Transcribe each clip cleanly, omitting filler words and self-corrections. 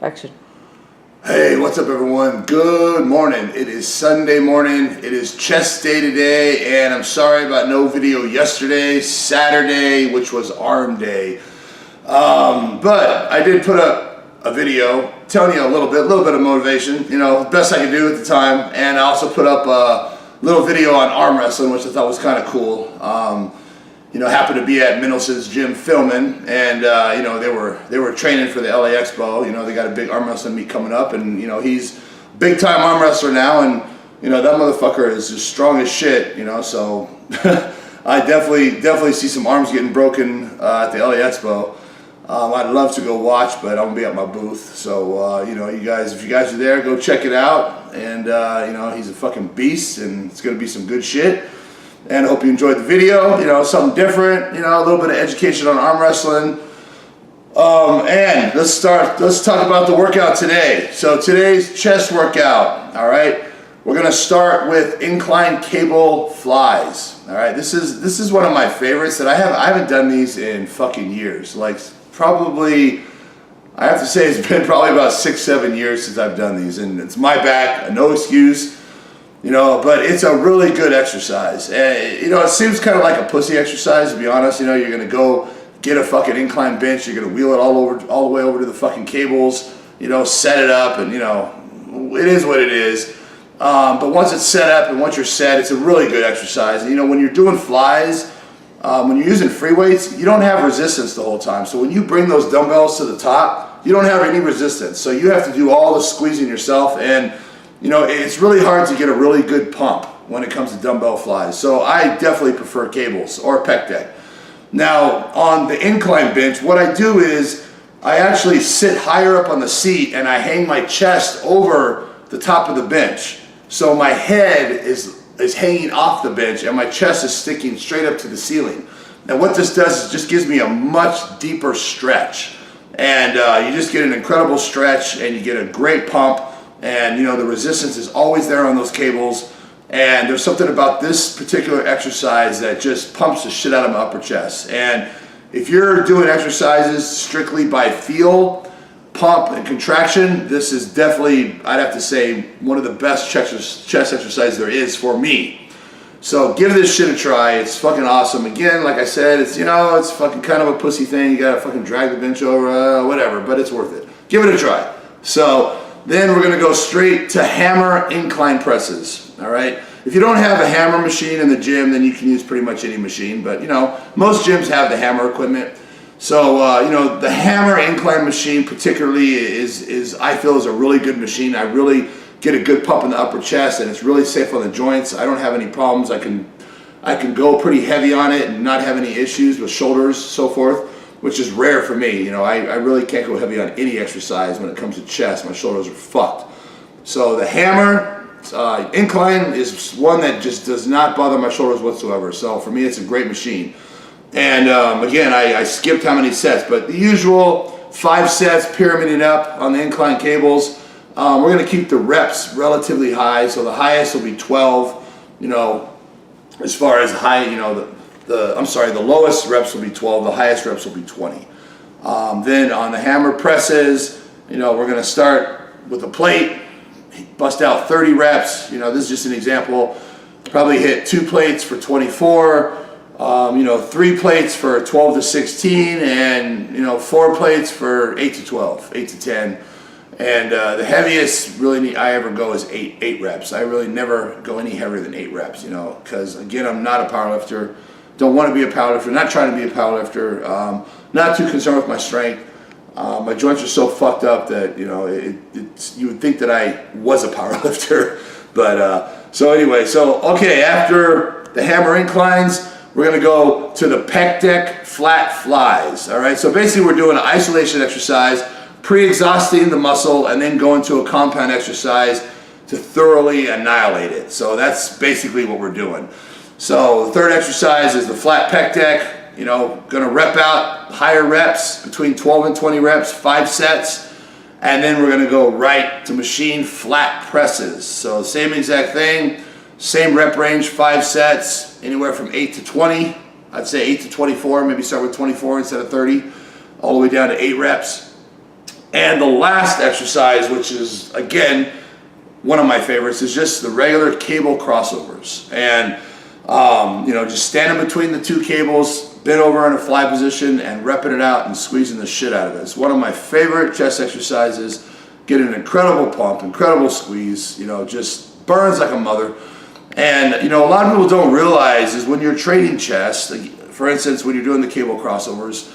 Action. Hey, what's up everyone? Good morning. It is Sunday morning. It is chest day today, and I'm sorry about no video yesterday, Saturday, which was arm day. But I did put up a video telling you a little bit of motivation, you know, best I could do at the time. And I also put up a little video on arm wrestling, which I thought was kind of cool. You know, happened to be at Mendelson's gym filming, and you know, they were training for the LA Expo. You know, they got a big arm wrestling meet coming up, and you know, he's big time arm wrestler now, and you know, that motherfucker is just strong as shit. You know, so I definitely see some arms getting broken at the LA Expo. I'd love to go watch, but I'm gonna be at my booth. So you know, if you guys are there, go check it out. And you know, he's a fucking beast, and it's gonna be some good shit. And I hope you enjoyed the video. You know, something different. You know, a little bit of education on arm wrestling. And let's talk about the workout today. So today's chest workout. All right, we're gonna start with incline cable flies. All right, this is one of my favorites that I haven't done these in fucking years. Like probably, I have to say it's been probably about 6-7 years since I've done these, and it's my back, no excuse. You know, but it's a really good exercise. And, you know, it seems kind of like a pussy exercise, to be honest. You know, you're going to go get a fucking incline bench, you're going to wheel it all the way over to the fucking cables, you know, set it up, and, you know, it is what it is. But once it's set up and once you're set, it's a really good exercise. And, you know, when you're doing flies, when you're using free weights, you don't have resistance the whole time. So when you bring those dumbbells to the top, you don't have any resistance. So you have to do all the squeezing yourself, and you know, it's really hard to get a really good pump when it comes to dumbbell flies. So I definitely prefer cables or pec deck. Now, on the incline bench, what I do is I actually sit higher up on the seat and I hang my chest over the top of the bench. So my head is hanging off the bench and my chest is sticking straight up to the ceiling. Now what this does is just gives me a much deeper stretch. And you just get an incredible stretch and you get a great pump. And you know, the resistance is always there on those cables, and there's something about this particular exercise that just pumps the shit out of my upper chest. And if you're doing exercises strictly by feel, pump, and contraction, this is definitely, I'd have to say, one of the best chest exercises there is for me. So give this shit a try. It's fucking awesome. Again, like I said, it's, you know, it's fucking kind of a pussy thing. You gotta fucking drag the bench over, whatever, but it's worth it. Give it a try. So then we're going to go straight to hammer incline presses. All right. If you don't have a hammer machine in the gym, then you can use pretty much any machine. But you know, most gyms have the hammer equipment. So you know, the hammer incline machine particularly is I feel is a really good machine. I really get a good pump in the upper chest, and it's really safe on the joints. I don't have any problems. I can go pretty heavy on it and not have any issues with shoulders, so forth, which is rare for me. You know, I really can't go heavy on any exercise when it comes to chest. My shoulders are fucked. So the hammer incline is one that just does not bother my shoulders whatsoever. So for me, it's a great machine. And again, I skipped how many sets, but the usual 5 sets pyramiding up on the incline cables. We're gonna keep the reps relatively high. So the highest will be 12, you know, as far as high, you know, the lowest reps will be 12, the highest reps will be 20. Then on the hammer presses, you know, we're gonna start with a plate, bust out 30 reps. You know, this is just an example. Probably hit 2 plates for 24, you know, 3 plates for 12 to 16, and you know, 4 plates for 8 to 12, 8 to 10. And the heaviest really I ever go is 8 reps. I really never go any heavier than 8 reps, you know, because again, I'm not a powerlifter. Don't want to be a powerlifter, not trying to be a powerlifter, not too concerned with my strength. My joints are so fucked up that, you know, you would think that I was a powerlifter. But, so anyway, so, okay, after the hammer inclines, we're going to go to the pec deck flat flies, all right? So basically we're doing an isolation exercise, pre-exhausting the muscle, and then going to a compound exercise to thoroughly annihilate it. So that's basically what we're doing. So the third exercise is the flat pec deck. You know, gonna rep out higher reps, between 12 and 20 reps, 5 sets. And then we're gonna go right to machine flat presses. So same exact thing, same rep range, 5 sets, anywhere from 8 to 20. I'd say 8 to 24, maybe start with 24 instead of 30, all the way down to 8 reps. And the last exercise, which is, again, one of my favorites, is just the regular cable crossovers. And, just standing between the two cables, bent over in a fly position and repping it out and squeezing the shit out of it. It's one of my favorite chest exercises. Get an incredible pump, incredible squeeze, just burns like a mother. And, a lot of people don't realize is when you're training chest, like, for instance, when you're doing the cable crossovers,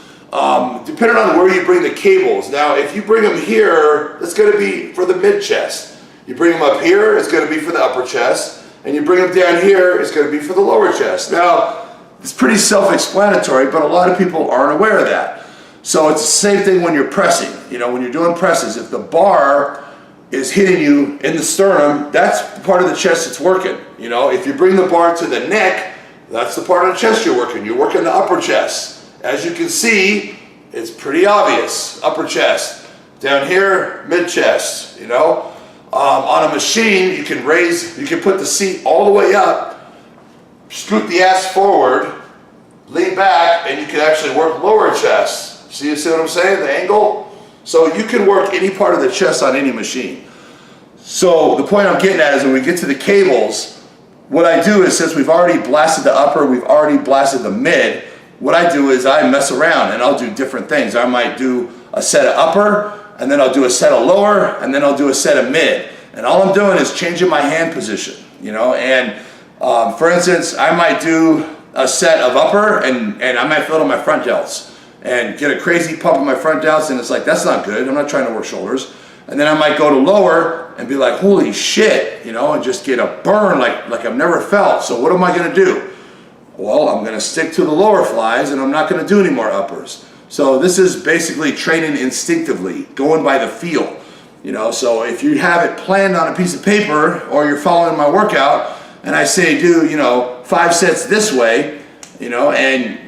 depending on where you bring the cables. Now, if you bring them here, it's going to be for the mid chest. You bring them up here, it's going to be for the upper chest. And you bring them down here, it's going to be for the lower chest. Now, it's pretty self-explanatory, but a lot of people aren't aware of that. So it's the same thing when you're pressing. When you're doing presses, if the bar is hitting you in the sternum, that's the part of the chest that's working. If you bring the bar to the neck, that's the part of the chest you're working. You're working the upper chest. As you can see, it's pretty obvious. Upper chest. Down here, mid chest, On a machine, you can put the seat all the way up, scoot the ass forward, lean back, and you can actually work lower chest. See what I'm saying? The angle? So you can work any part of the chest on any machine. So the point I'm getting at is when we get to the cables, what I do is, since we've already blasted the upper, we've already blasted the mid, what I do is I mess around and I'll do different things. I might do a set of upper, and then I'll do a set of lower, and then I'll do a set of mid. And all I'm doing is changing my hand position, for instance, I might do a set of upper, and I might feel it on my front delts and get a crazy pump in my front delts, and it's like, that's not good. I'm not trying to work shoulders. And then I might go to lower and be like, holy shit, and just get a burn like I've never felt. So what am I going to do? Well, I'm going to stick to the lower flies, and I'm not going to do any more uppers. So this is basically training instinctively, going by the feel. So if you have it planned on a piece of paper, or you're following my workout, and I say do, 5 sets this way, and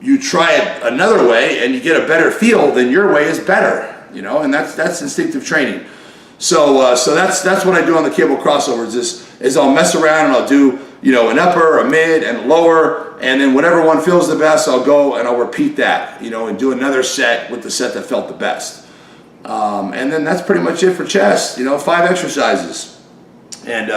you try it another way and you get a better feel, then your way is better, and that's instinctive training. So that's what I do on the cable crossovers is I'll mess around and I'll do, an upper, a mid, and a lower, and then whatever one feels the best, I'll go and I'll repeat that, and do another set with the set that felt the best. And then that's pretty much it for chest, 5 exercises. And,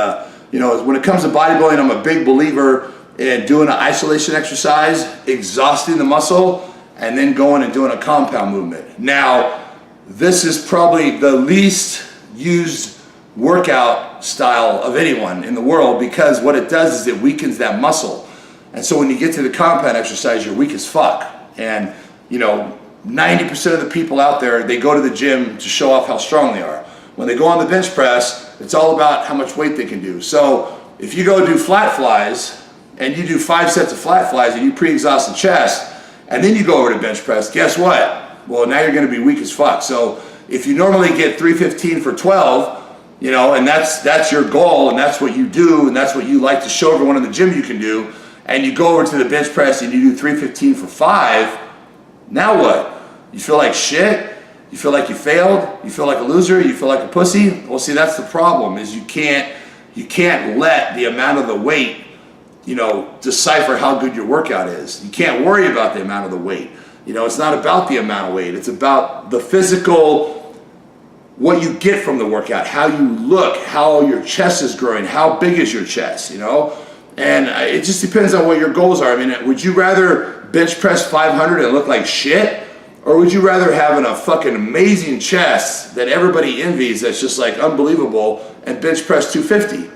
when it comes to bodybuilding, I'm a big believer in doing an isolation exercise, exhausting the muscle, and then going and doing a compound movement. Now, this is probably the least used workout style of anyone in the world, because what it does is it weakens that muscle. And so when you get to the compound exercise, you're weak as fuck. And, 90% of the people out there, they go to the gym to show off how strong they are. When they go on the bench press, it's all about how much weight they can do. So if you go do flat flies, and you do 5 sets of flat flies, and you pre-exhaust the chest, and then you go over to bench press, guess what? Well, now you're going to be weak as fuck. So if you normally get 315 for 12, and that's your goal, and that's what you do, and that's what you like to show everyone in the gym you can do, and you go over to the bench press and you do 315 for 5, now what? You feel like shit? You feel like you failed? You feel like a loser? You feel like a pussy? Well, see, that's the problem, is you can't let the amount of the weight, decipher how good your workout is. You can't worry about the amount of the weight. It's not about the amount of weight. It's about the physical, what you get from the workout, how you look, how your chest is growing, how big is your chest, And it just depends on what your goals are. I mean, would you rather bench press 500 and look like shit? Or would you rather have a fucking amazing chest that everybody envies, that's just like unbelievable, and bench press 250?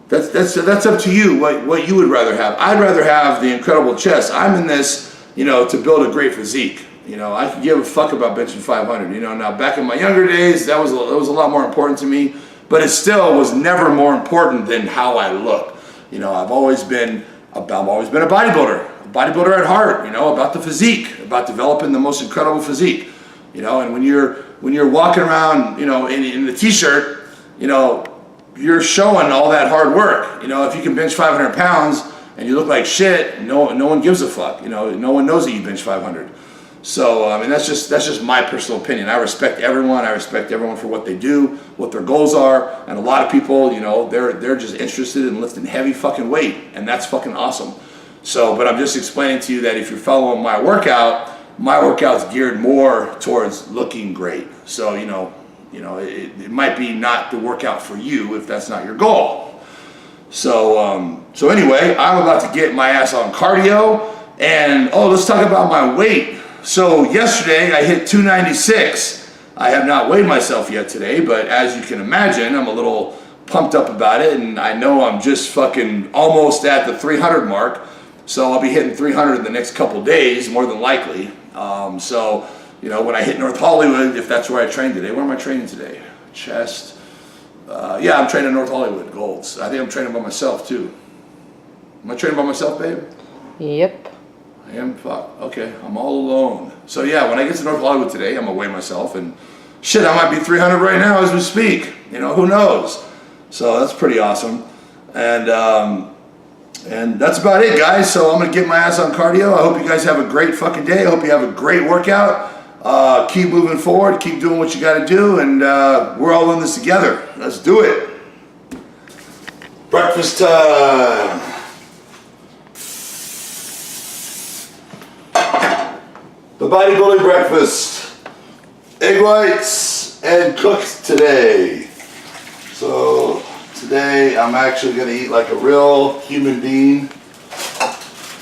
That's up to you, what you would rather have. I'd rather have the incredible chest. I'm in this, to build a great physique. I could give a fuck about benching 500. Now back in my younger days, that was a lot more important to me, but it still was never more important than how I look. I've always been a bodybuilder at heart, about the physique, about developing the most incredible physique, and when you're walking around, in the t-shirt, you're showing all that hard work. If you can bench 500 pounds and you look like shit, no one gives a fuck. No one knows that you bench 500. So, that's just my personal opinion. I respect everyone. I respect everyone for what they do, what their goals are, and a lot of people, they're just interested in lifting heavy fucking weight, and that's fucking awesome. So, but I'm just explaining to you that if you're following my workout, my workout's geared more towards looking great. So, it might be not the workout for you if that's not your goal. So, so anyway, I'm about to get my ass on cardio, and let's talk about my weight. So yesterday I hit 296. I have not weighed myself yet today, but as you can imagine, I'm a little pumped up about it, and I know I'm just fucking almost at the 300 mark. So I'll be hitting 300 in the next couple days, more than likely. So, when I hit North Hollywood, if that's where I train today, where am I training today? Chest. Yeah, I'm training North Hollywood, Golds. I think I'm training by myself too. Am I training by myself, babe? Yep. I am? Fuck. Okay, I'm all alone. So yeah, when I get to North Hollywood today, I'm gonna weigh myself, and shit, I might be 300 right now as we speak. Who knows? So that's pretty awesome. And that's about it, guys. So I'm gonna get my ass on cardio. I hope you guys have a great fucking day. I hope you have a great workout. Keep moving forward. Keep doing what you got to do, and we're all in this together. Let's do it. Breakfast time. The bodybuilding breakfast. Egg whites and cooked today. So today I'm actually going to eat like a real human being,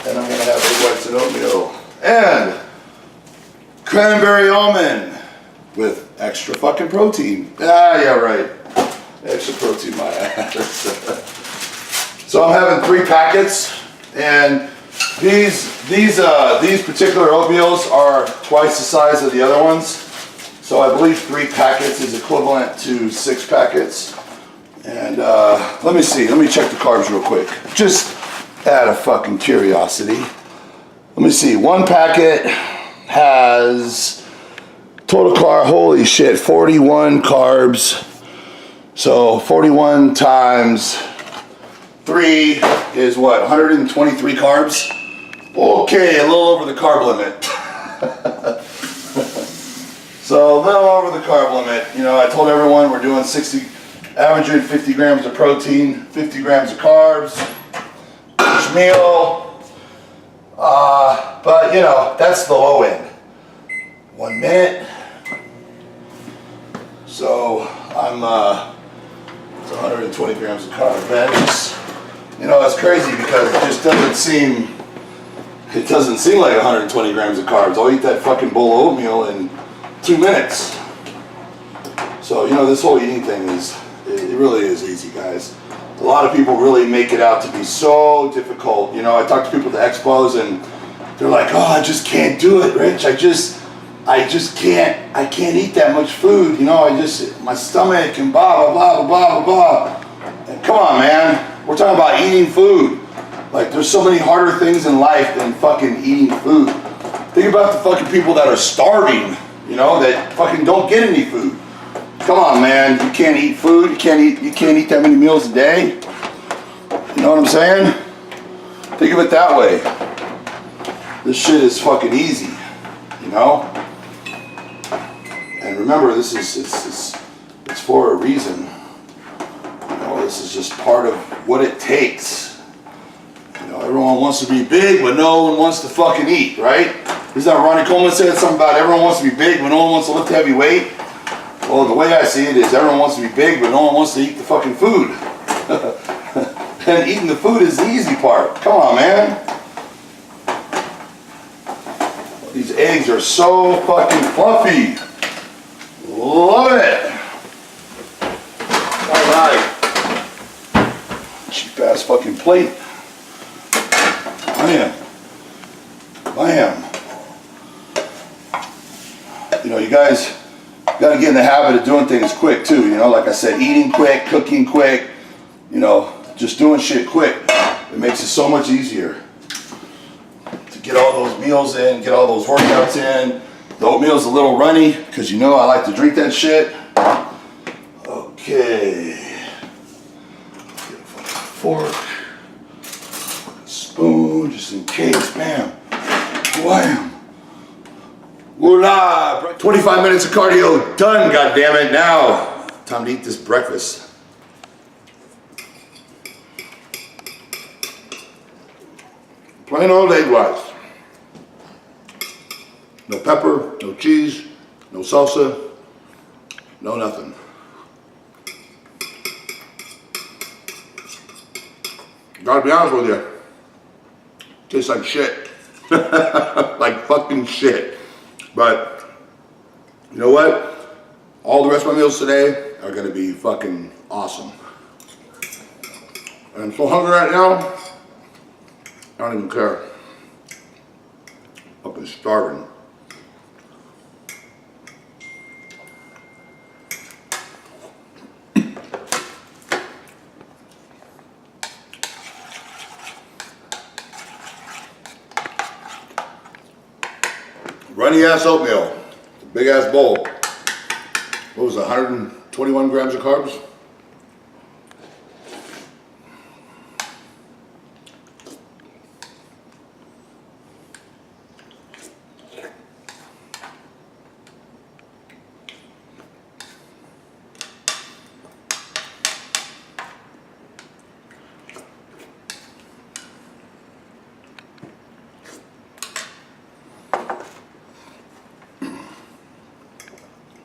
and I'm going to have egg whites and oatmeal and cranberry almond with extra fucking protein. Yeah, right. Extra protein, my ass. So I'm having 3 packets, and these particular oatmeals are twice the size of the other ones. So I believe 3 packets is equivalent to 6 packets. And let me see. Let me check the carbs real quick. Just out of fucking curiosity. Let me see. 1 packet has total carb. Holy shit! 41 carbs. So 41 times 3 is what? 123 carbs. Okay, a little over the carb limit. So a little over the carb limit. I told everyone we're doing averaging 50 grams of protein, 50 grams of carbs each meal. But that's the low end. 1 minute. So I'm it's 120 grams of carbs. Man, it's crazy because it just doesn't seem like 120 grams of carbs. I'll eat that fucking bowl of oatmeal in 2 minutes. So this whole eating thing it really is easy, guys. A lot of people really make it out to be so difficult. I talk to people at the expos, and they're like, "Oh, I just can't do it, Rich. I just can't eat that much food. My stomach and blah, blah, blah, blah, blah, blah." And come on, man. We're talking about eating food. Like, there's so many harder things in life than fucking eating food. Think about the fucking people that are starving, that fucking don't get any food. Come on, man. You can't eat food. You can't eat that many meals a day. You know what I'm saying? Think of it that way. This shit is fucking easy, And remember, it's for a reason. This is just part of what it takes. Everyone wants to be big, but no one wants to fucking eat, right? Isn't that Ronnie Coleman said something about everyone wants to be big, but no one wants to lift heavy weight? Well, the way I see it is everyone wants to be big, but no one wants to eat the fucking food. And eating the food is the easy part. Come on, man. These eggs are so fucking fluffy. Love it. All right. Cheap ass fucking plate. Bam. You guys got to get in the habit of doing things quick too. Like I said, eating quick, cooking quick, just doing shit quick. It makes it so much easier to get all those meals in, get all those workouts in. The oatmeal's a little runny because I like to drink that shit. Okay. Get a fucking fork, spoon, just in case. Bam. Wham. Voila! 25 minutes of cardio done, goddammit. Now, time to eat this breakfast. Plain old egg whites. No pepper, no cheese, no salsa, no nothing. Gotta be honest with you, tastes like shit. Like fucking shit. But you know what? All the rest of my meals today are gonna be fucking awesome. And I'm so hungry right now, I don't even care. Fucking starving. Runny ass oatmeal, big ass bowl. What was it, 121 grams of carbs?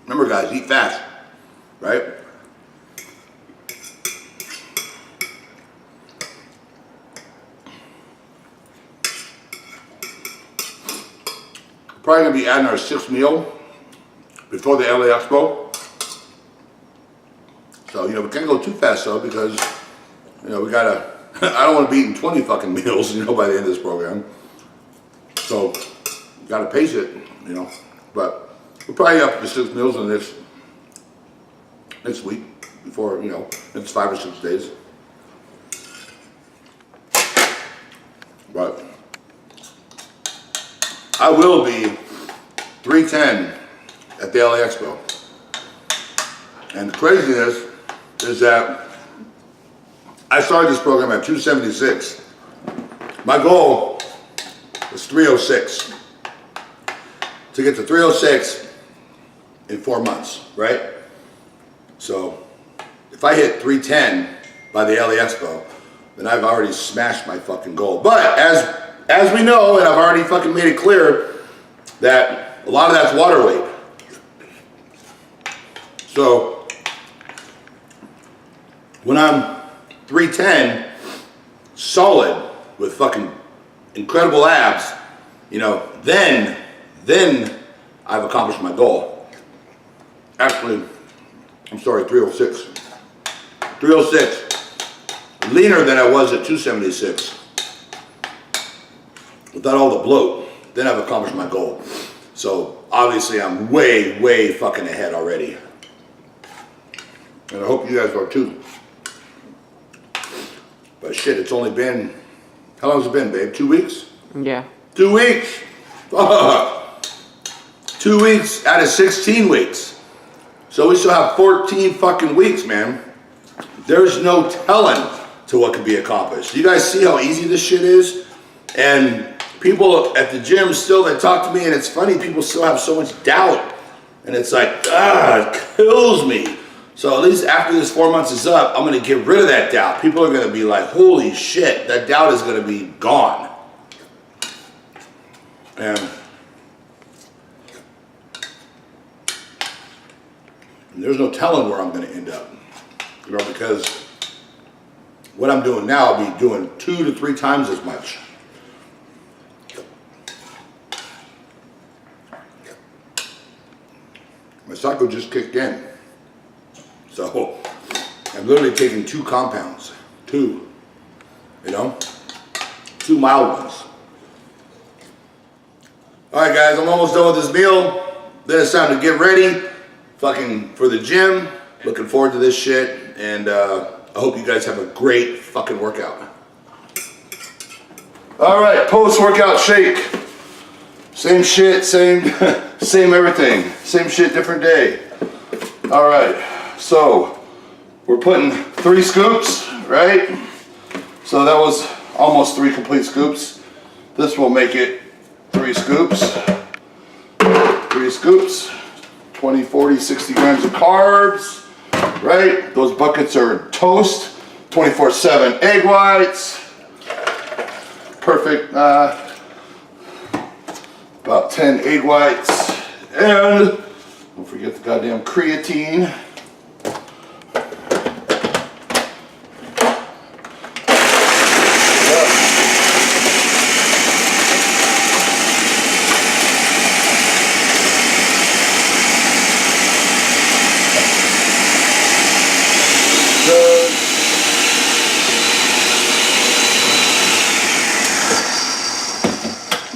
Remember guys, eat fast, right? Probably gonna be adding our 6th meal before the LA Expo. So, you know, we can't go too fast though because, you know, we gotta, I don't want to be eating 20 fucking meals, you know, by the end of this program. So, gotta pace it, you know, but we're probably up to 6 meals in this next week before, you know, it's 5 or 6 days. But I will be 310 at the LA Expo. And the craziness is that I started this program at 276. My goal was 306. To get to 306 in 4 months, right? So if I hit 310 by the LA Expo, then I've already smashed my fucking goal. But as we know, and I've already fucking made it clear, that a lot of that's water weight. So when I'm 310 solid with fucking incredible abs, you know, then I've accomplished my goal. Actually, I'm sorry, 306. 306, leaner than I was at 276. Without all the bloat, then I've accomplished my goal. So obviously I'm way fucking ahead already. And I hope you guys are too. But shit, it's only been, how long has it been, babe? 2 weeks? Yeah. 2 weeks? Fuck. 2 weeks out of 16 weeks. So we still have 14 fucking weeks, man. There's no telling to what can be accomplished. You guys see how easy this shit is? And people at the gym still, they talk to me, and it's funny, people still have so much doubt. And it's like, it kills me. So at least after this 4 months is up, I'm gonna get rid of that doubt. People are gonna be like, holy shit, that doubt is gonna be gone. And there's no telling where I'm gonna end up. You know, because what I'm doing now, I'll be doing 2 to 3 times as much. My cycle just kicked in. So I'm literally taking 2 compounds. 2. You know? 2 mild ones. Alright guys, I'm almost done with this meal. Then it's time to get ready. Fucking for the gym. Looking forward to this shit. And I hope you guys have a great fucking workout. Alright, post-workout shake. Same shit, same everything. Same shit, different day. Alright, so we're putting 3 scoops, right? So that was almost 3 complete scoops. This will make it 3 scoops. 3 scoops, 20, 40, 60 grams of carbs, right? Those buckets are toast, 24/7 egg whites. Perfect about 10 egg whites, and don't forget the goddamn creatine.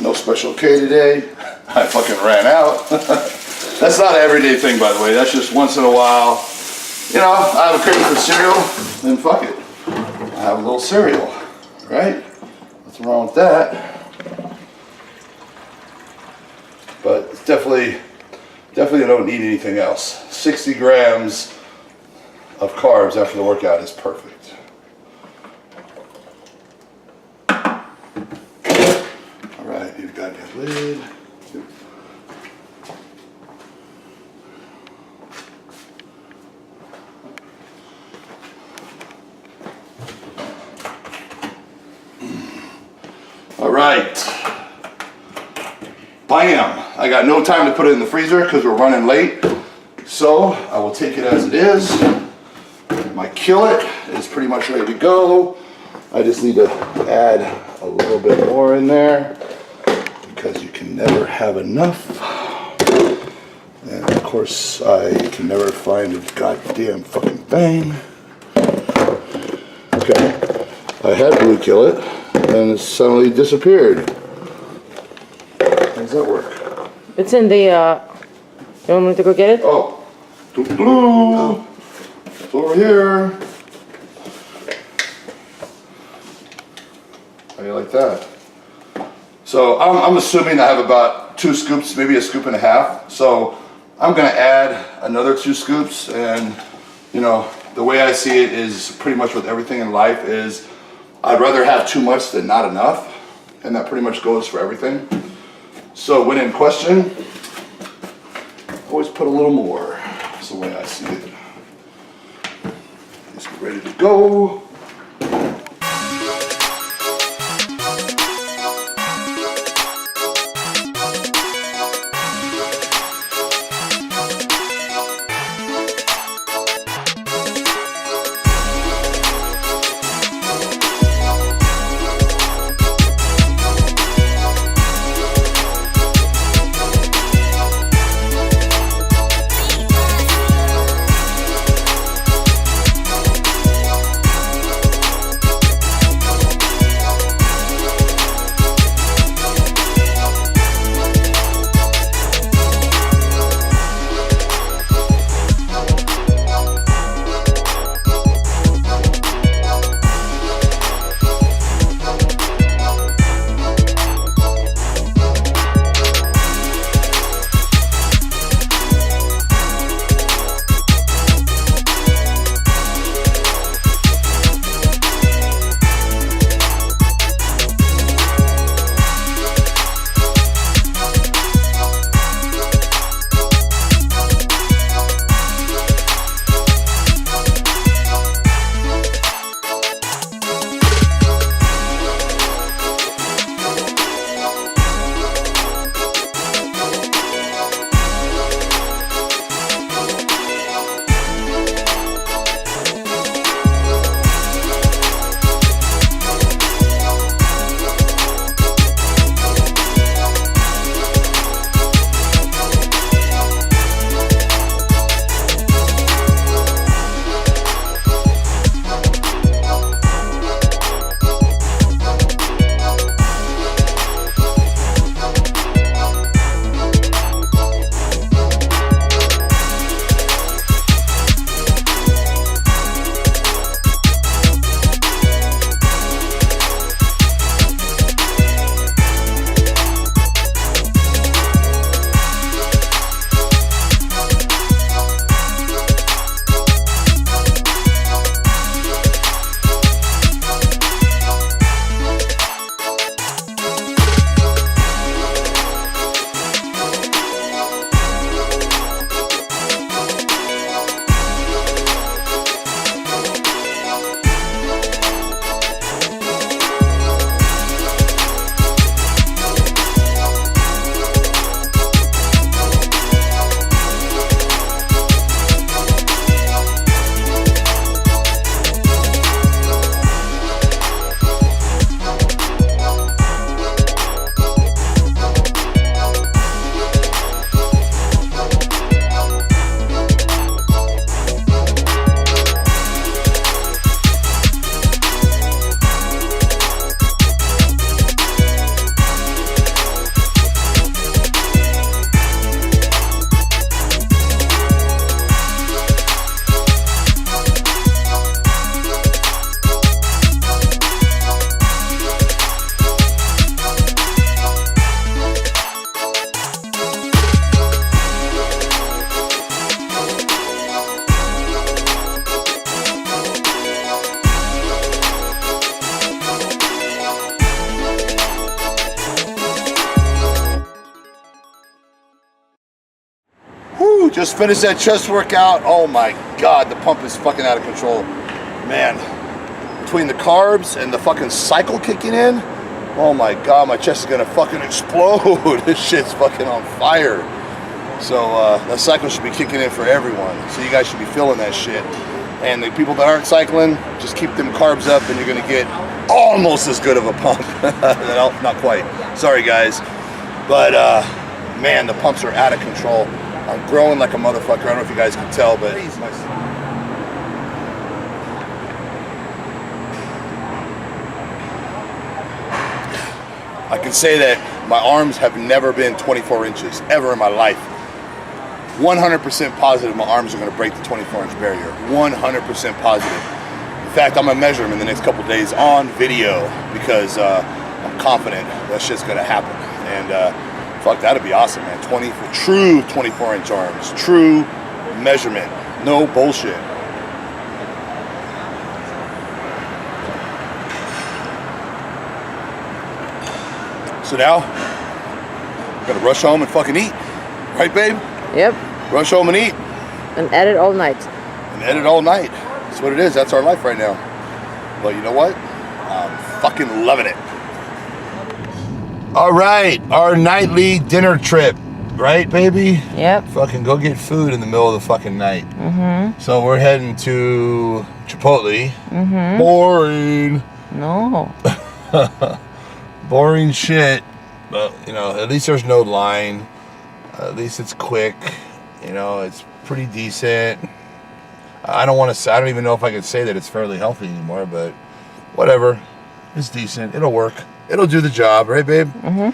No Special K today. I fucking ran out. That's not an everyday thing, by the way. That's just once in a while. You know, I have a craving for cereal, then fuck it. I have a little cereal, right? Nothing wrong with that. But it's definitely I don't need anything else. 60 grams of carbs after the workout is perfect. All right, need a goddamn lid. All right, bam! I got no time to put it in the freezer because we're running late, so I will take it as it is. My Kill It is pretty much ready to go. I just need to add a little bit more in there because you can never have enough. And of course, I can never find a goddamn fucking thing. Okay, I had Blue Kill It. And it suddenly disappeared. How does that work? It's in the, you want me to go get it? Oh, blue. It's over here. How do you like that? So I'm assuming I have about 2 scoops, maybe a scoop and a half. So I'm gonna add another 2 scoops, and you know, the way I see it is pretty much with everything in life is I'd rather have too much than not enough, and that pretty much goes for everything. So when in question, always put a little more. That's the way I see it. Let's get ready to go. Just finished that chest workout. Oh my God, the pump is fucking out of control. Man, between the carbs and the fucking cycle kicking in, oh my God, my chest is gonna fucking explode. This shit's fucking on fire. So that cycle should be kicking in for everyone. So you guys should be feeling that shit. And the people that aren't cycling, just keep them carbs up and you're gonna get almost as good of a pump. No, not quite. Sorry guys. But man, the pumps are out of control. I'm growing like a motherfucker. I don't know if you guys can tell, but I can say that my arms have never been 24 inches, ever in my life. 100% positive my arms are gonna break the 24-inch barrier. 100% positive. In fact, I'm gonna measure them in the next couple days on video because I'm confident that shit's gonna happen. And fuck, that'd be awesome, man. True 24-inch arms, true measurement, no bullshit. So now, I'm gonna rush home and fucking eat. Right, babe? Yep. Rush home and eat. And edit all night. And edit all night. That's what it is. That's our life right now. But you know what? I'm fucking loving it. All right, our nightly dinner trip. Right, baby? Yep. Fucking go get food in the middle of the fucking night. Mm-hmm. So we're heading to Chipotle. Mm-hmm. Boring. No. Boring shit. But, you know, at least there's no line. At least it's quick. You know, it's pretty decent. I don't even know if I could say that it's fairly healthy anymore, but whatever. It's decent. It'll work. It'll do the job, right, babe? Mm-hmm.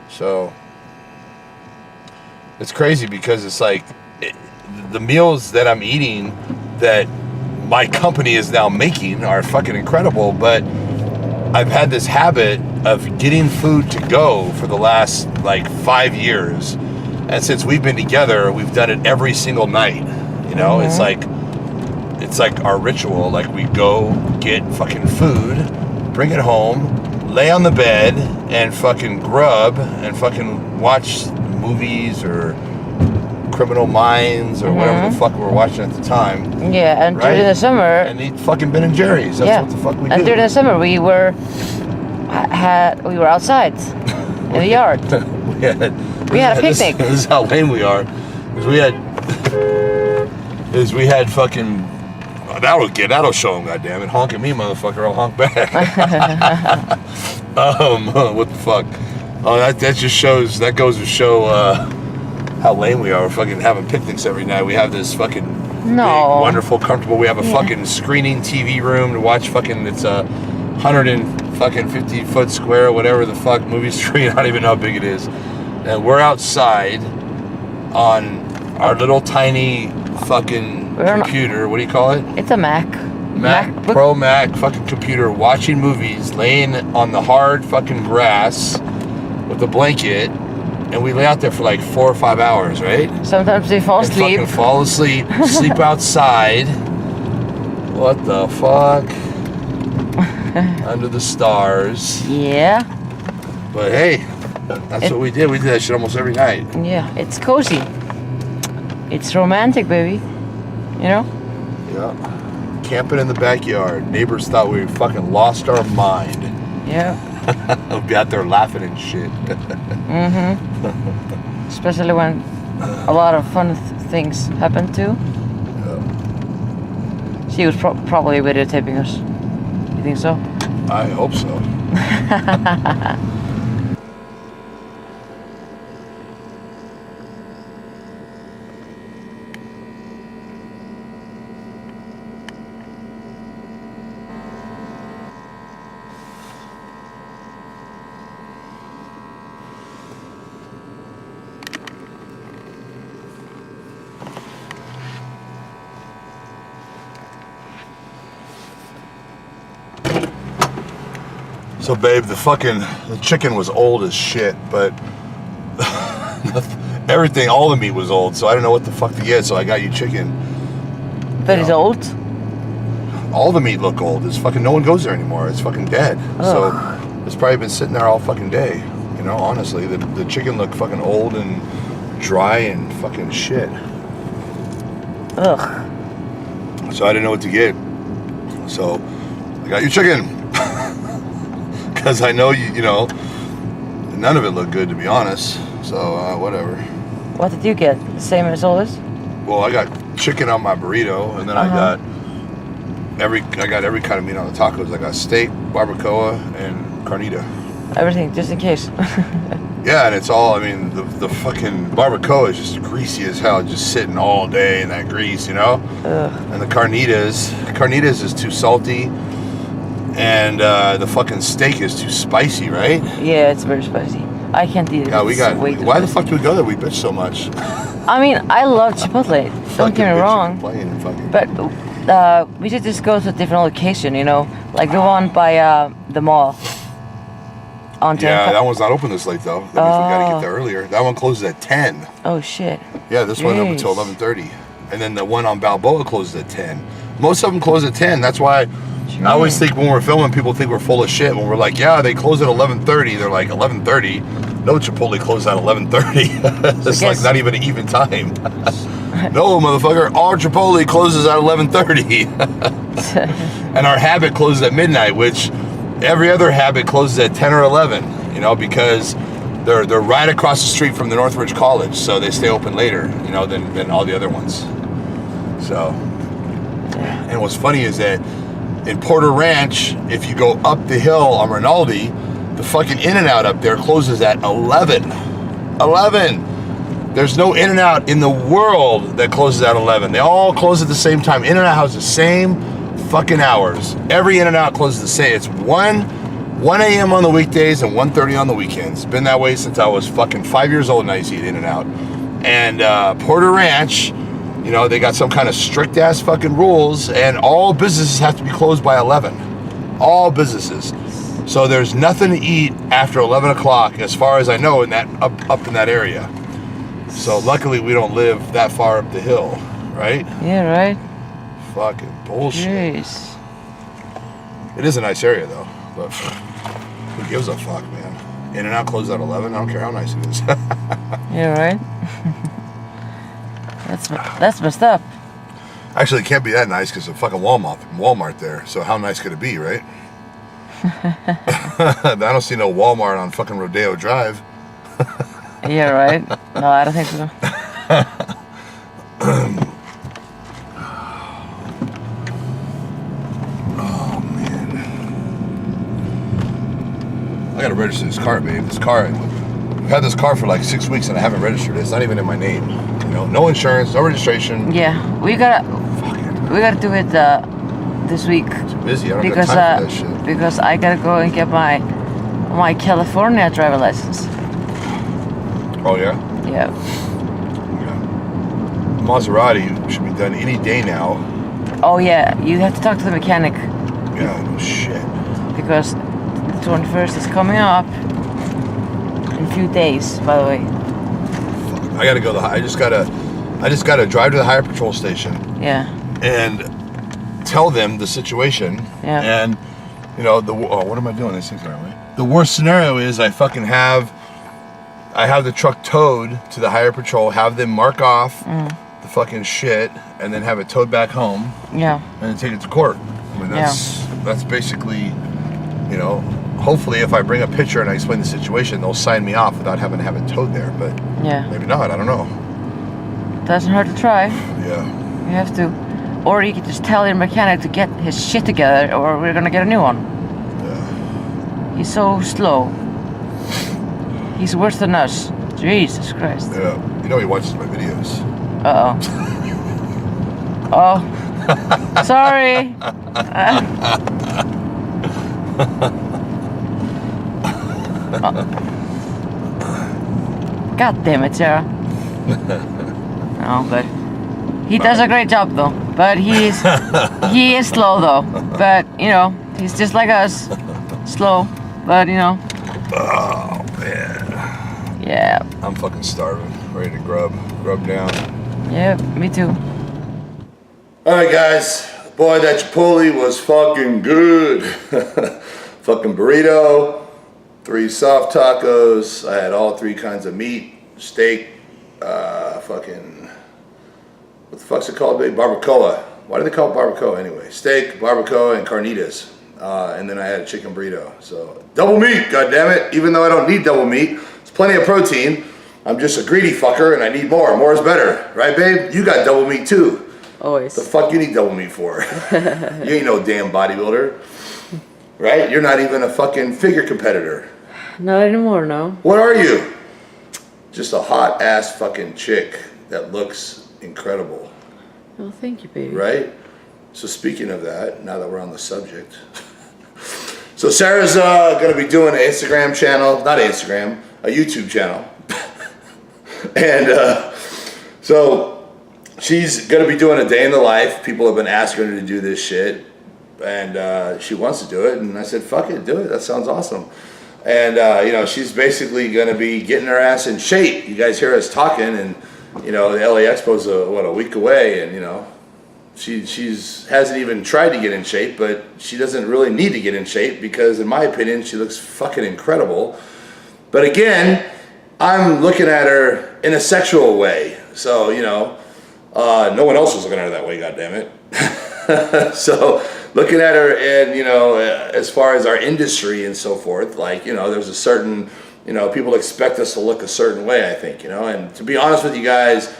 So, it's crazy because it's like the meals that I'm eating that my company is now making are fucking incredible, but I've had this habit of getting food to go for the last like 5 years. And since we've been together, we've done it every single night. You know, Mm-hmm. it's like our ritual. Like we go get fucking food, bring it home, lay on the bed and fucking grub and fucking watch movies or Criminal Minds or whatever the fuck we were watching at the time. Yeah, and right? during the summer... And eat fucking Ben and Jerry's. That's what the fuck we do. And during the summer we were outside in the yard. we had a picnic. This is how lame we are. We had fucking... That'll show them, goddammit. Honk at me, motherfucker. I'll honk back. What the fuck? Oh, that just shows... That goes to show... how lame we are. We're fucking having picnics every night. We have this fucking big, wonderful, comfortable. We have a fucking screening TV room to watch fucking. It's a 150-foot square, whatever the fuck movie screen. I don't even know how big it is. And we're outside on our little tiny fucking computer. What do you call it? It's a Mac. Pro Mac fucking computer, watching movies, laying on the hard fucking grass with a blanket. And we lay out there for like 4 or 5 hours, right? Sometimes we fall asleep. Fucking fall asleep, sleep outside. What the fuck? Under the stars. Yeah. But hey, that's what we did. We did that shit almost every night. Yeah, it's cozy. It's romantic, baby. You know? Yeah. Camping in the backyard. Neighbors thought we fucking lost our mind. Yeah. We'll be out there laughing and shit. Especially when a lot of fun things happen too. Yeah. She was probably videotaping us. You think so? I hope so. So babe, the chicken was old as shit, but everything, all the meat was old, so I don't know what the fuck to get, so I got you chicken. But it's old? All the meat look old. It's fucking, no one goes there anymore. It's fucking dead. So it's probably been sitting there all fucking day. You know, honestly, the chicken looked fucking old and dry and fucking shit. Ugh. So I didn't know what to get. So I got you chicken. Because I know you know, none of it looked good, to be honest. So whatever. What did you get? The same as always? Well, I got chicken on my burrito, and then I got every kind of meat on the tacos. I got steak, barbacoa, and carnita. Everything, just in case. Yeah, and it's all, I mean, the fucking barbacoa is just greasy as hell, just sitting all day in that grease, you know? Ugh. And the carnitas is too salty, and the fucking steak is too spicy, right? Yeah, it's very spicy. I can't eat it. Yeah, why the fuck do we go there? We bitch so much. I mean, I love Chipotle. Don't get me wrong. But we should just go to a different location, you know? Like the one by the mall. Yeah, that one's not open this late though. That means we gotta get there earlier. That one closes at 10. Oh shit. Yeah, this one's open until 11:30. And then the one on Balboa closes at 10. Most of them close at 10. That's why I always think when we're filming, people think we're full of shit. When we're like, yeah, they close at 11:30. They're like, 11:30? No, Chipotle closes at 11:30. It's like not even an even time. No, motherfucker, our Chipotle closes at 11:30. And our Habit closes at midnight, which every other Habit closes at 10 or 11, you know, because they're right across the street from the Northridge College, so they stay open later, you know, than all the other ones. So, and what's funny is that in Porter Ranch, if you go up the hill on Rinaldi, the fucking In-N-Out up there closes at 11. 11! There's no In-N-Out in the world that closes at 11. They all close at the same time. In-N-Out has the same fucking hours. Every In-N-Out closes the same. It's 1 a.m. on the weekdays and 1:30 on the weekends. Been that way since I was fucking 5 years old and I used to eat In-N-Out. And Porter Ranch, you know, they got some kind of strict ass fucking rules, and all businesses have to be closed by 11. All businesses. So there's nothing to eat after 11 o'clock, as far as I know, in that up in that area. So luckily we don't live that far up the hill, right? Yeah, right. Fucking bullshit. Jeez. It is a nice area though, but who gives a fuck, man? In-N-Out closes at 11. I don't care how nice it is. Yeah, right. That's messed up. Actually, it can't be that nice because of fucking Walmart there. So how nice could it be, right? I don't see no Walmart on fucking Rodeo Drive. Yeah, right. No, I don't think so. Oh man, I gotta register this car, babe. This car, I've had this car for like 6 weeks and I haven't registered it. It's not even in my name. You know, no insurance, no registration. Yeah, we gotta do it this week. Too busy. I don't got time for that shit. Because I gotta go and get my California driver license. Oh yeah? Yeah. Maserati should be done any day now. Oh yeah, you have to talk to the mechanic. Yeah, no shit. Because the 21st is coming up in a few days, by the way. Fuck. I gotta go I just gotta drive to the Highway Patrol station. Yeah. And tell them the situation. Yeah. And you know, what am I doing? These things aren't right. The worst scenario is I have the truck towed to the Highway Patrol, have them mark off the fucking shit, and then have it towed back home. Yeah. And then take it to court. I mean, that's basically, you know, hopefully if I bring a picture and I explain the situation, they'll sign me off without having to have it towed there. But yeah, maybe not. I don't know. Doesn't hurt to try. Yeah. You have to. Or you could just tell your mechanic to get his shit together, or we're gonna get a new one. Yeah. He's so slow. He's worse than us. Jesus Christ. Yeah. You know he watches my videos. Uh-oh. Oh. Sorry. God damn it, Sarah. No, but he does a great job though. But he is slow though. But you know, he's just like us. Slow. But you know. Oh man. Yeah. I'm fucking starving. Ready to grub down. Yeah, me too. Alright guys. Boy, that Chipotle was fucking good. Fucking burrito, 3 soft tacos. I had all 3 kinds of meat, steak, fucking, what the fuck's it called, babe? Barbacoa. Why do they call it barbacoa anyway? Steak, barbacoa, and carnitas. And then I had a chicken burrito. So double meat, goddammit. Even though I don't need double meat, it's plenty of protein. I'm just a greedy fucker and I need more. More is better. Right, babe? You got double meat too. Always. The fuck you need double meat for? You ain't no damn bodybuilder. Right? You're not even a fucking figure competitor. Not anymore, no. What are you? Just a hot ass fucking chick that looks incredible. Oh, thank you, baby. Right? So speaking of that, now that we're on the subject. So Sarah's going to be doing an Instagram channel. Not Instagram, a YouTube channel. And so she's going to be doing a day in the life. People have been asking her to do this shit. And she wants to do it. And I said, fuck it, do it. That sounds awesome. And, you know, she's basically going to be getting her ass in shape. You guys hear us talking, and, you know, the LA Expo's, a week away. And, you know, she's hasn't even tried to get in shape, but she doesn't really need to get in shape because, in my opinion, she looks fucking incredible. But again, I'm looking at her in a sexual way. So, you know, no one else was looking at her that way, goddammit. So looking at her and, you know, as far as our industry and so forth, like, you know, there's a certain, you know, people expect us to look a certain way, I think, you know. And to be honest with you guys,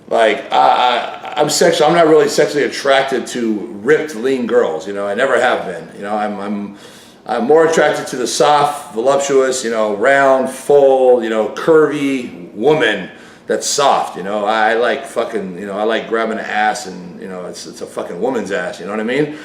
like, I'm not really sexually attracted to ripped, lean girls, you know. I never have been, you know. I'm more attracted to the soft, voluptuous, you know, round, full, you know, curvy woman that's soft, you know. I like fucking, you know, I like grabbing an ass and, you know, it's a fucking woman's ass, you know what I mean?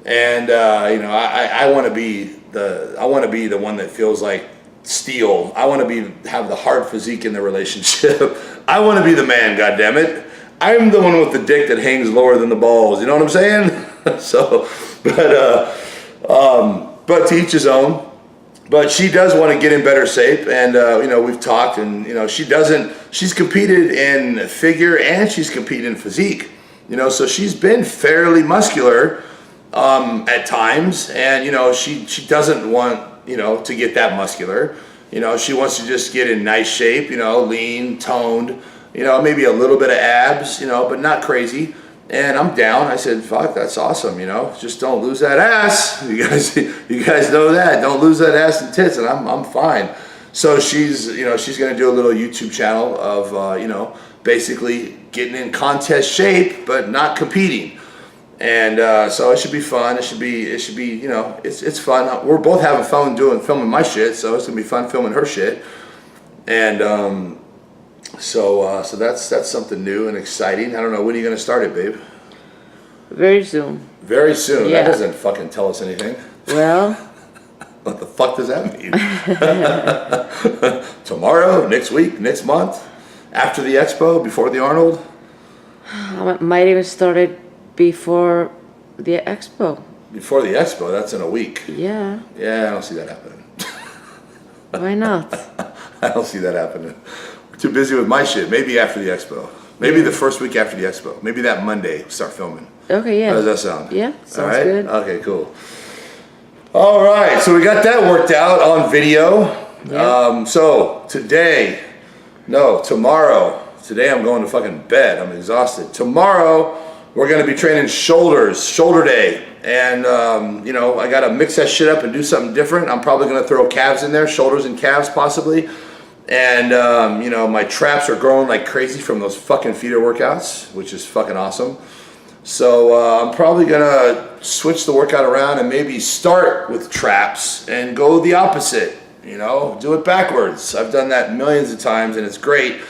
And you know, I want to be the one that feels like steel. I want to have the hard physique in the relationship. I want to be the man, goddammit. I'm the one with the dick that hangs lower than the balls. You know what I'm saying? So, but to each his own. But she does want to get in better shape, and you know, we've talked, and you know, she's competed in figure and she's competed in physique, you know, so she's been fairly muscular at times, and you know, she doesn't want, you know, to get that muscular, you know, she wants to just get in nice shape, you know, lean, toned, you know, maybe a little bit of abs, you know, but not crazy. And I'm down. I said, fuck, that's awesome, you know. Just don't lose that ass. You guys know that. Don't lose that ass and tits, and I'm fine. So she's going to do a little YouTube channel of, you know, basically getting in contest shape, but not competing. And so it should be fun. It should be, you know, it's fun. We're both having fun filming my shit, so it's going to be fun filming her shit. And, so that's something new and exciting. I don't know, when are you going to start it, babe? Very soon. Very soon? Yeah. That doesn't fucking tell us anything. Well. What the fuck does that mean? Tomorrow, next week, next month, after the expo, before the Arnold? I might even start it before the expo. Before the expo? That's in a week. Yeah. Yeah, I don't see that happening. Why not? I don't see that happening. Too busy with my shit. Maybe after the expo. Maybe the first week after the expo. Maybe that Monday we'll start filming. Okay, yeah. How does that sound? Yeah, sounds all right? good. Okay, cool. All right, so we got that worked out on video. Yeah. So tomorrow. Today I'm going to fucking bed. I'm exhausted. Tomorrow we're going to be training shoulders, shoulder day. And, you know, I got to mix that shit up and do something different. I'm probably going to throw calves in there, shoulders and calves possibly. And, you know, my traps are growing like crazy from those fucking feeder workouts, which is fucking awesome. So I'm probably going to switch the workout around and maybe start with traps and go the opposite, you know, do it backwards. I've done that millions of times and it's great.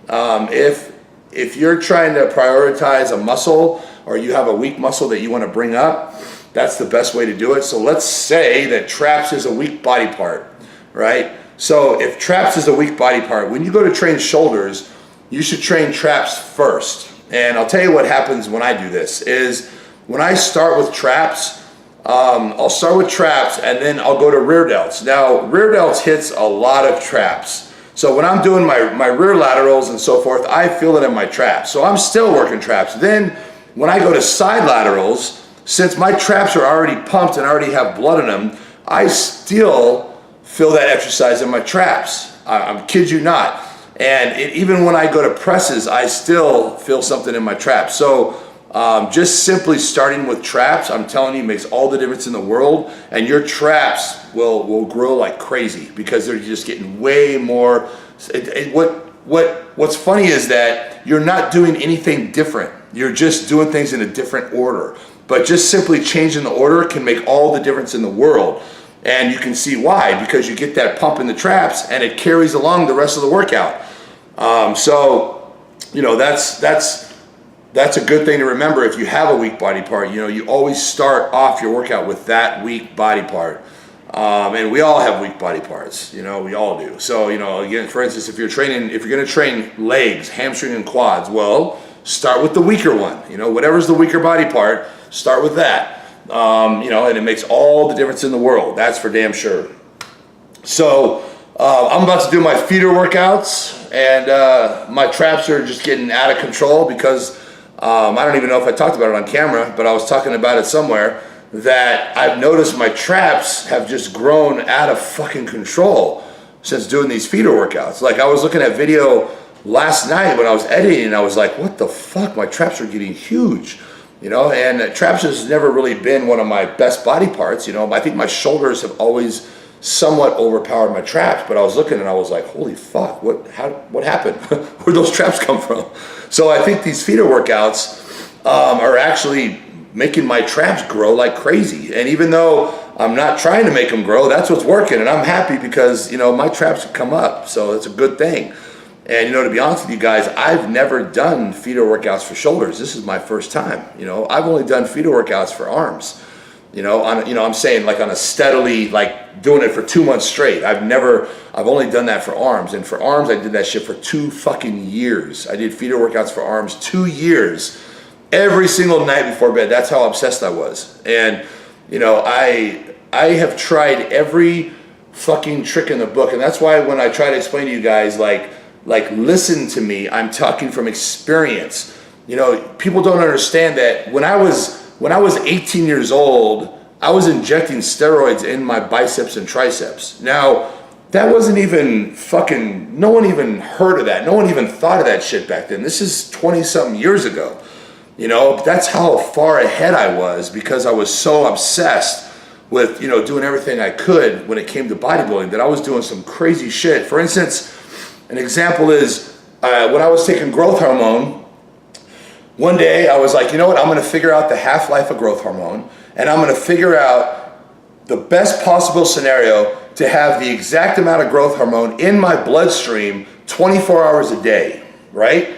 If you're trying to prioritize a muscle or you have a weak muscle that you want to bring up, that's the best way to do it. So let's say that traps is a weak body part, right? So if traps is a weak body part, when you go to train shoulders, you should train traps first. And I'll tell you what happens when I do this is when I start with traps, I'll start with traps and then I'll go to rear delts. Now, rear delts hits a lot of traps. So when I'm doing my rear laterals and so forth, I feel it in my traps. So I'm still working traps. Then when I go to side laterals, since my traps are already pumped and already have blood in them, I still feel that exercise in my traps. I kid you not. And even when I go to presses, I still feel something in my traps. So just simply starting with traps, I'm telling you, makes all the difference in the world. And your traps will grow like crazy because they're just getting way more. What's funny is that you're not doing anything different. You're just doing things in a different order. But just simply changing the order can make all the difference in the world. And you can see why, because you get that pump in the traps and it carries along the rest of the workout. So, you know, that's a good thing to remember. If you have a weak body part, you know, you always start off your workout with that weak body part. And we all have weak body parts, you know, we all do. So, you know, again, for instance, if you're going to train legs, hamstring and quads, well, start with the weaker one. You know, whatever's the weaker body part, start with that. You know, and it makes all the difference in the world. That's for damn sure. So I'm about to do my feeder workouts, and my traps are just getting out of control because I don't even know if I talked about it on camera, but I was talking about it somewhere, that I've noticed my traps have just grown out of fucking control since doing these feeder workouts. Like, I was looking at video last night when I was editing, and I was like, what the fuck? My traps are getting huge. You know, and traps has never really been one of my best body parts. You know, I think my shoulders have always somewhat overpowered my traps, but I was looking and I was like, holy fuck, what happened? Where'd those traps come from? So I think these feeder workouts are actually making my traps grow like crazy. And even though I'm not trying to make them grow, that's what's working. And I'm happy because, you know, my traps have come up. So it's a good thing. And, you know, to be honest with you guys, I've never done feeder workouts for shoulders. This is my first time. You know, I've only done feeder workouts for arms. You know, I'm saying like on a steadily, like doing it for 2 months straight. I've only done that for arms. And for arms, I did that shit for 2 fucking years. I did feeder workouts for arms 2 years, every single night before bed. That's how obsessed I was. And, you know, I have tried every fucking trick in the book. And that's why when I try to explain to you guys, like listen to me, I'm talking from experience. You know, people don't understand that when I was 18 years old, I was injecting steroids in my biceps and triceps. Now, that wasn't even fucking, no one even heard of that. No one even thought of that shit back then. This is 20-something years ago. You know, that's how far ahead I was because I was so obsessed with, you know, doing everything I could when it came to bodybuilding that I was doing some crazy shit. For instance, an example is when I was taking growth hormone, one day I was like, you know what, I'm going to figure out the half-life of growth hormone, and I'm going to figure out the best possible scenario to have the exact amount of growth hormone in my bloodstream 24 hours a day, right?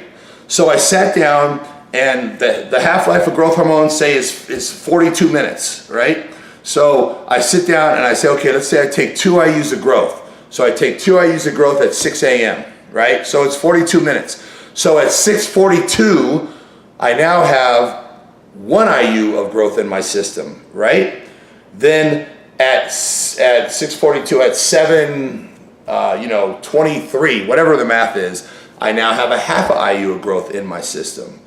So I sat down, and the half-life of growth hormone, say, is 42 minutes, right? So I sit down and I say, okay, let's say I take 2 IUs of growth. So I take 2 IUs of growth at 6 a.m., right? So it's 42 minutes. So at 6:42, I now have 1 IU of growth in my system, right? Then at 6:42, at 7:23, whatever the math is, I now have a half IU of growth in my system.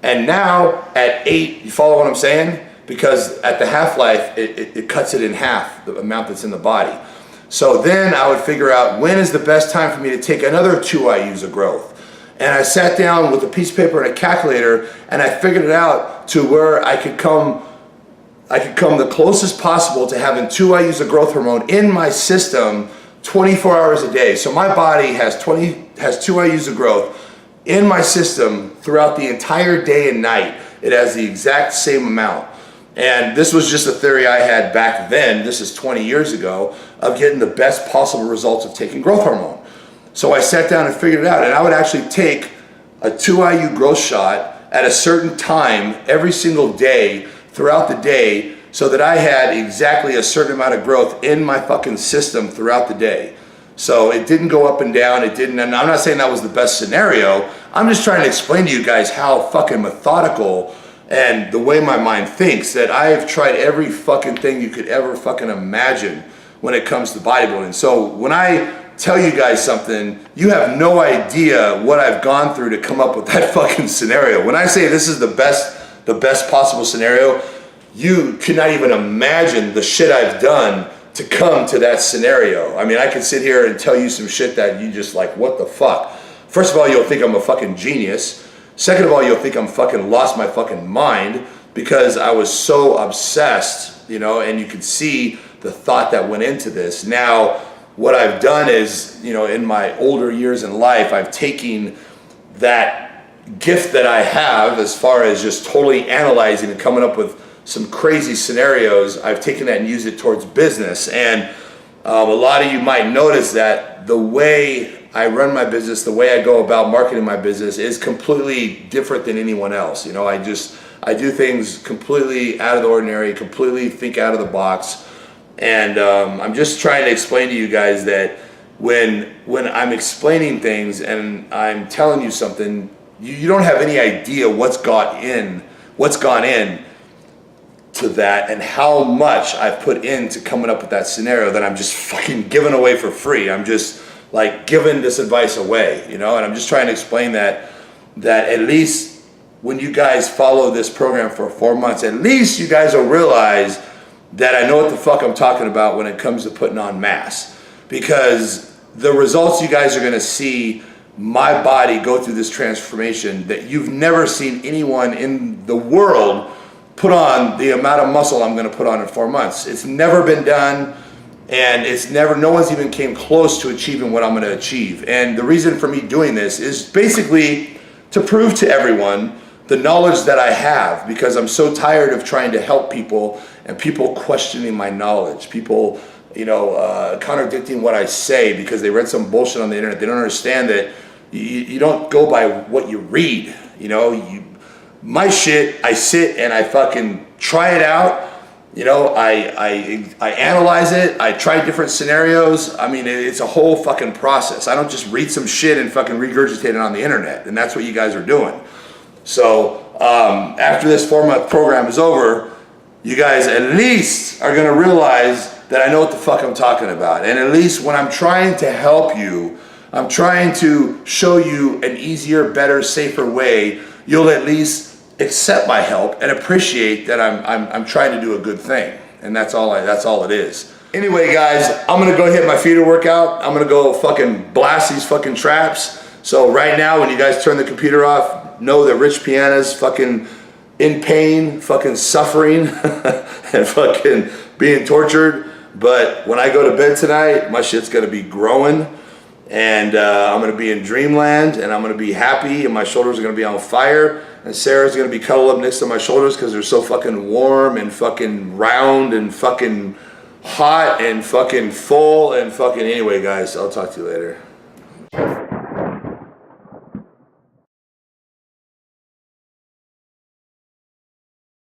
And now at 8, you follow what I'm saying? Because at the half-life, it cuts it in half, the amount that's in the body. So then I would figure out when is the best time for me to take another 2 IUs of growth. And I sat down with a piece of paper and a calculator, and I figured it out to where I could come the closest possible to having 2 IUs of growth hormone in my system 24 hours a day. So my body has 2 IUs of growth in my system throughout the entire day and night. It has the exact same amount. And this was just a theory I had back then, this is 20 years ago, of getting the best possible results of taking growth hormone. So I sat down and figured it out, and I would actually take a 2 IU growth shot at a certain time every single day throughout the day so that I had exactly a certain amount of growth in my fucking system throughout the day. So it didn't go up and down, and I'm not saying that was the best scenario, I'm just trying to explain to you guys how fucking methodical and the way my mind thinks, that I've tried every fucking thing you could ever fucking imagine when it comes to bodybuilding. So when I tell you guys something, you have no idea what I've gone through to come up with that fucking scenario. When I say this is the best possible scenario, you cannot even imagine the shit I've done to come to that scenario. I mean, I could sit here and tell you some shit that you just like, what the fuck? First of all, you'll think I'm a fucking genius. Second of all, you'll think I'm fucking lost my fucking mind because I was so obsessed, you know, and you can see the thought that went into this. Now, what I've done is, you know, in my older years in life, I've taken that gift that I have as far as just totally analyzing and coming up with some crazy scenarios. I've taken that and used it towards business. And a lot of you might notice that the way I run my business, the way I go about marketing my business is completely different than anyone else. You know, I do things completely out of the ordinary, completely think out of the box. And I'm just trying to explain to you guys that when I'm explaining things and I'm telling you something, you don't have any idea what's gone in to that and how much I've put into coming up with that scenario that I'm just fucking giving away for free. I'm just like giving this advice away, you know, and I'm just trying to explain that at least when you guys follow this program for 4 months, at least you guys will realize that I know what the fuck I'm talking about when it comes to putting on mass, because the results you guys are going to see my body go through this transformation that you've never seen anyone in the world put on the amount of muscle I'm going to put on in 4 months. It's never been done, and no one's even came close to achieving what I'm going to achieve. And the reason for me doing this is basically to prove to everyone the knowledge that I have, because I'm so tired of trying to help people and people questioning my knowledge, people, you know, contradicting what I say because they read some bullshit on the internet. They don't understand that you don't go by what you read, you know. My shit, I sit and I fucking try it out, you know, I analyze it, I try different scenarios. I mean, it's a whole fucking process. I don't just read some shit and fucking regurgitate it on the internet, and that's what you guys are doing. So after this 4-month program is over, you guys at least are going to realize that I know what the fuck I'm talking about. And at least when I'm trying to help you, I'm trying to show you an easier, better, safer way, you'll at least accept my help and appreciate that I'm trying to do a good thing. And that's all it is. Anyway, guys, I'm going to go hit my feeder workout. I'm going to go fucking blast these fucking traps. So right now, when you guys turn the computer off, know that Rich Piana's fucking in pain, fucking suffering, and fucking being tortured. But when I go to bed tonight, my shit's gonna be growing, and I'm gonna be in dreamland, and I'm gonna be happy, and my shoulders are gonna be on fire, and Sarah's gonna be cuddled up next to my shoulders because they're so fucking warm and fucking round and fucking hot and fucking full and fucking, anyway, guys, I'll talk to you later.